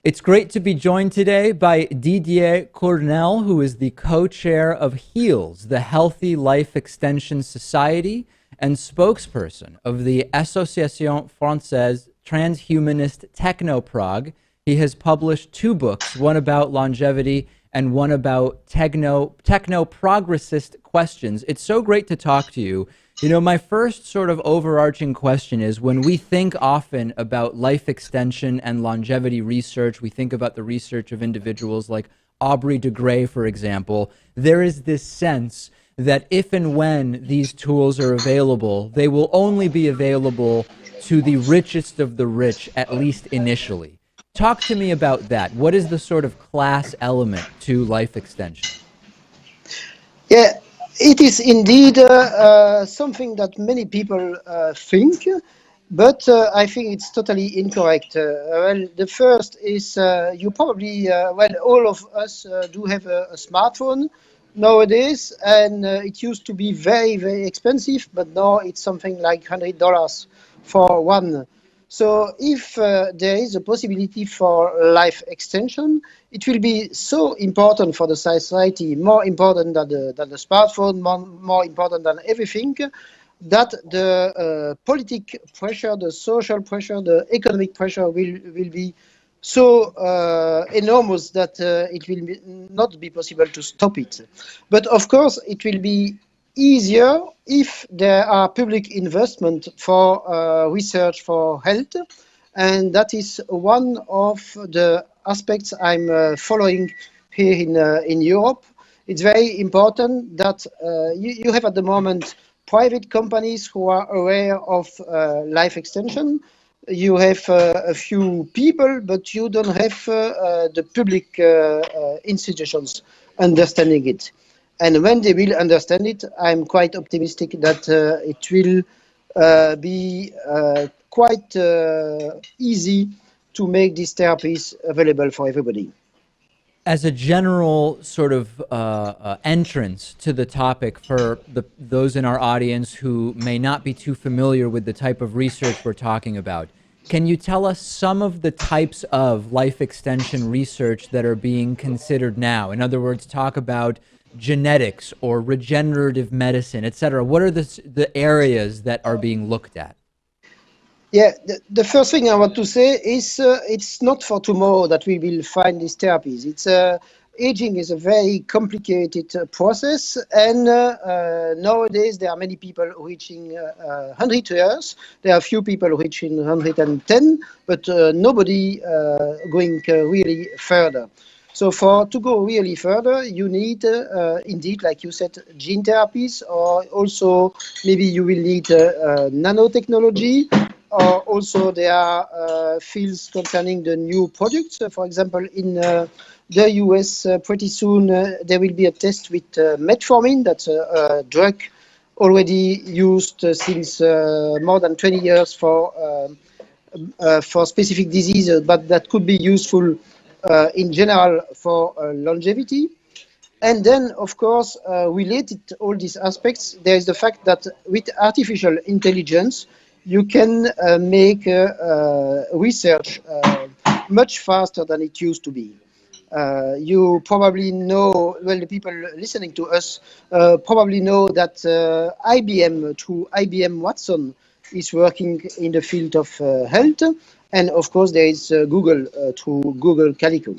It's great to be joined today by Didier Coeurnelle, who is the co-chair of HEALS, the Healthy Life Extension Society, and spokesperson of the Association Française Transhumanist-Technoprog. He has published 2 books, one about longevity and one about techno-progressist questions. It's so great to talk to you. You know, my first sort of overarching question is, when we think often about life extension and longevity research, we think about the research of individuals like Aubrey de Grey, for example, there is this sense that if and when these tools are available, they will only be available to the richest of the rich, at least initially. Talk to me about that. What is the sort of class element to life extension? Yeah, it is indeed something that many people think, but I think it's totally incorrect. Well, the first is you probably, well, all of us do have a smartphone nowadays, and it used to be very, very expensive, but now it's something like $100 for one. So if there is a possibility for life extension, it will be so important for the society, more important than the smartphone, more important than everything, that the politic pressure, the social pressure, the economic pressure will be so enormous that it will not be possible to stop it. But of course, it will be easier if there are public investment for research for health, and that is one of the aspects I'm following here in Europe. It's very important that you have at the moment private companies who are aware of life extension. You have a few people, but you don't have the public institutions understanding it. And when they will understand it, I'm quite optimistic that it will be quite easy to make these therapies available for everybody. As a general sort of entrance to the topic for those in our audience who may not be too familiar with the type of research we're talking about, can you tell us some of the types of life extension research that are being considered now? In other words, talk about genetics or regenerative medicine, etc. What are the areas that are being looked at? Yeah, the first thing I want to say is it's not for tomorrow that we will find these therapies. It's aging is a very complicated process, and nowadays there are many people reaching 100 years. There are few people reaching 110, but nobody going really further. So to go really further, you need indeed, like you said, gene therapies, or also maybe you will need nanotechnology. Also, there are fields concerning the new products. For example, in the US, pretty soon there will be a test with metformin. That's a drug already used since more than 20 years for specific diseases, but that could be useful in general for longevity. And then, of course, related to all these aspects, there is the fact that with artificial intelligence, you can make research much faster than it used to be. You probably know, well, the people listening to us probably know that IBM, through IBM Watson, is working in the field of health. And of course, there is Google through Google Calico.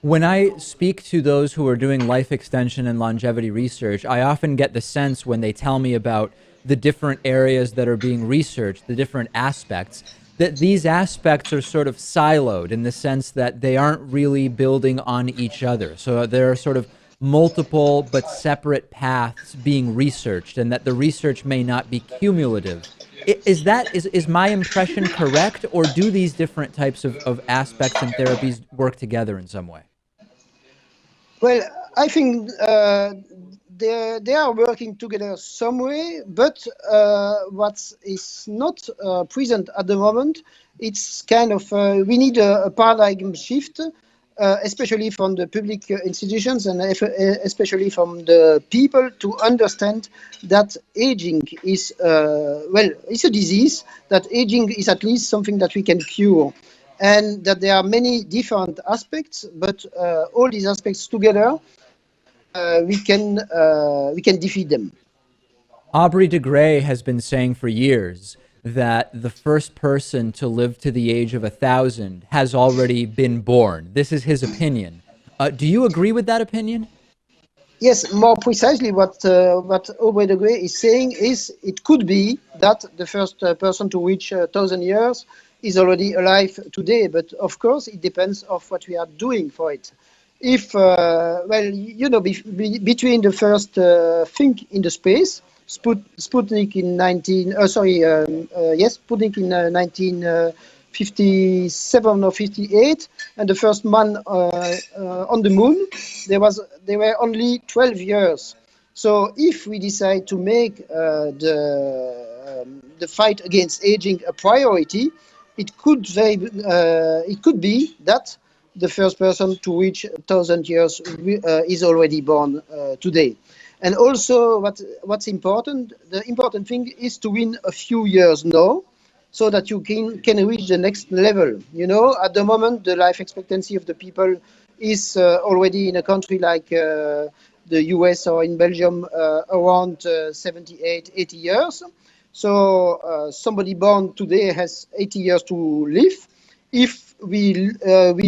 When I speak to those who are doing life extension and longevity research, I often get the sense when they tell me about the different areas that are being researched, the different aspects, that these aspects are sort of siloed in the sense that they aren't really building on each other. So there are sort of multiple but separate paths being researched, and that the research may not be cumulative. Is my impression correct, or do these different types of aspects and therapies work together in some way? Well, I think they are working together some way, but what is not present at the moment, it's kind of, we need a paradigm shift, especially from the public institutions and especially from the people, to understand that aging is, well, it's a disease, that aging is at least something that we can cure. and that there are many different aspects, but all these aspects together, we can defeat them. Aubrey de Grey has been saying for years that the first person to live to the age of 1,000 has already been born. This is his opinion. Do you agree with that opinion? Yes, more precisely, what Aubrey de Grey is saying is it could be that the first person to reach 1,000 years is already alive today, but of course it depends of what we are doing for it. If well, you know, between the first thing in the space, Sputnik in 1957 or 58, and the first man on the moon, there were only 12 years. So if we decide to make the fight against aging a priority, it could be that the first person to reach 1,000 years is already born today. And also, what's important, the important thing is to win a few years now, so that you can reach the next level. You know, at the moment, the life expectancy of the people is already in a country like the US or in Belgium around 78, 80 years. So somebody born today has 80 years to live. If we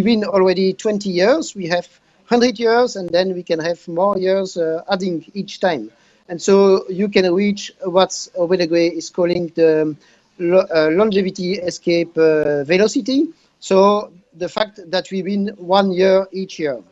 win already 20 years, we have 100 years, and then we can have more years adding each time. And so you can reach what Aubrey de Grey is calling the longevity escape velocity. So the fact that we win 1 year each year,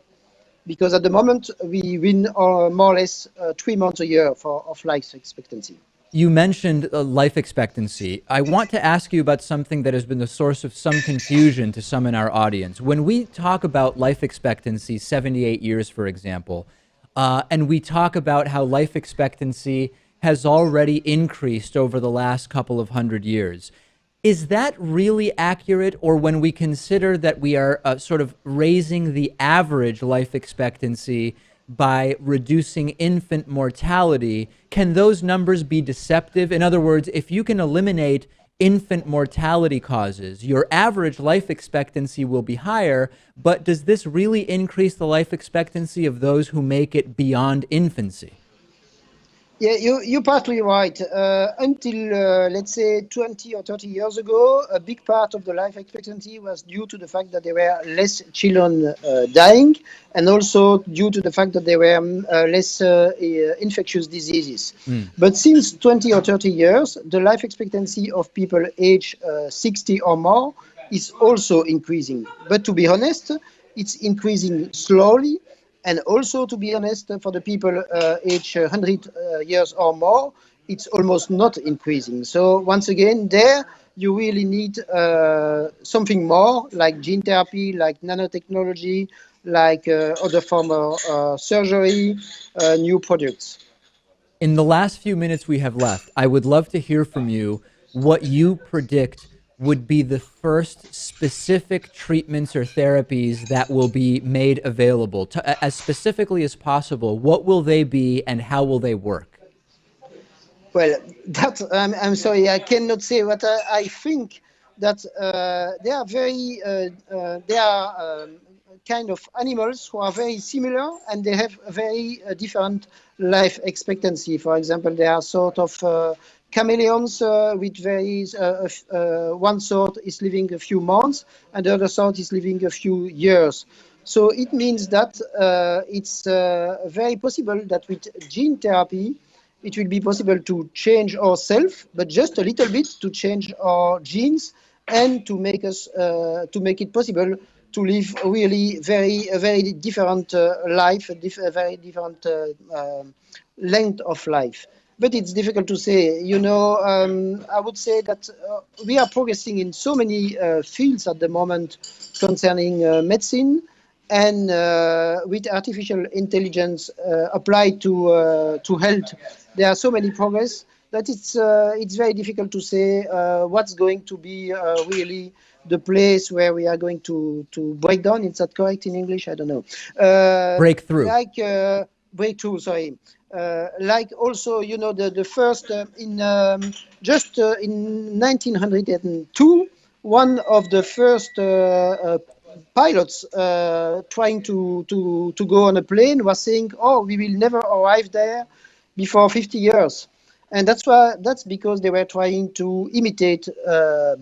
because at the moment we win more or less 3 months a year of life expectancy. You mentioned life expectancy. I want to ask you about something that has been the source of some confusion to some in our audience. When we talk about life expectancy, 78 years, for example, and we talk about how life expectancy has already increased over the last couple of 100 years, is that really accurate? Or when we consider that we are sort of raising the average life expectancy by reducing infant mortality, can those numbers be deceptive? In other words, if you can eliminate infant mortality causes, your average life expectancy will be higher, but does this really increase the life expectancy of those who make it beyond infancy? Yeah, you're partly right. Until, let's say, 20 or 30 years ago, a big part of the life expectancy was due to the fact that there were less children dying, and also due to the fact that there were less infectious diseases. Mm. But since 20 or 30 years, the life expectancy of people age 60 or more is also increasing. But to be honest, it's increasing slowly. And also, to be honest, for the people age 100 years or more, it's almost not increasing. So once again, there you really need something more, like gene therapy, like nanotechnology, like other form of surgery, new products. In the last few minutes we have left, I would love to hear from you what you predict would be the first specific treatments or therapies that will be made available. As specifically as possible, what will they be and how will they work? Well, that I'm sorry, I cannot say what I think. That they are kind of animals who are very similar, and they have a very different life expectancy. For example, they are sort of chameleons with very one sort is living a few months, and the other sort is living a few years. So it means that it's very possible that with gene therapy, it will be possible to change ourselves, but just a little bit to change our genes, and to make us to make it possible to live really a very different life, a very different length of life. But it's difficult to say. You know, I would say that we are progressing in so many fields at the moment concerning medicine, and with artificial intelligence applied to health, there are so many progress that it's very difficult to say what's going to be really the place where we are going to break down. Is that correct in English? I don't know. Breakthrough. Like breakthrough. Sorry. Like also, you know, the first in just in 1902 one of the first pilots trying to go on a plane was saying, "Oh, we will never arrive there before 50 years." And that's because they were trying to imitate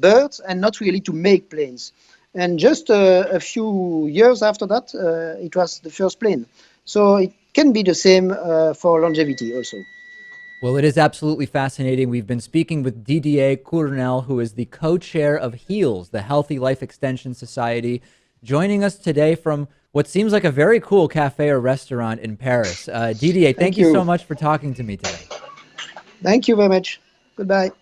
birds and not really to make planes. And just a few years after that, it was the first plane. So it can be the same for longevity also. Well, it is absolutely fascinating. We've been speaking with Didier Coeurnelle, who is the co-chair of HEALS, the Healthy Life Extension Society, joining us today from what seems like a very cool cafe or restaurant in Paris. Didier, thank you so much for talking to me today. Thank you very much. Goodbye.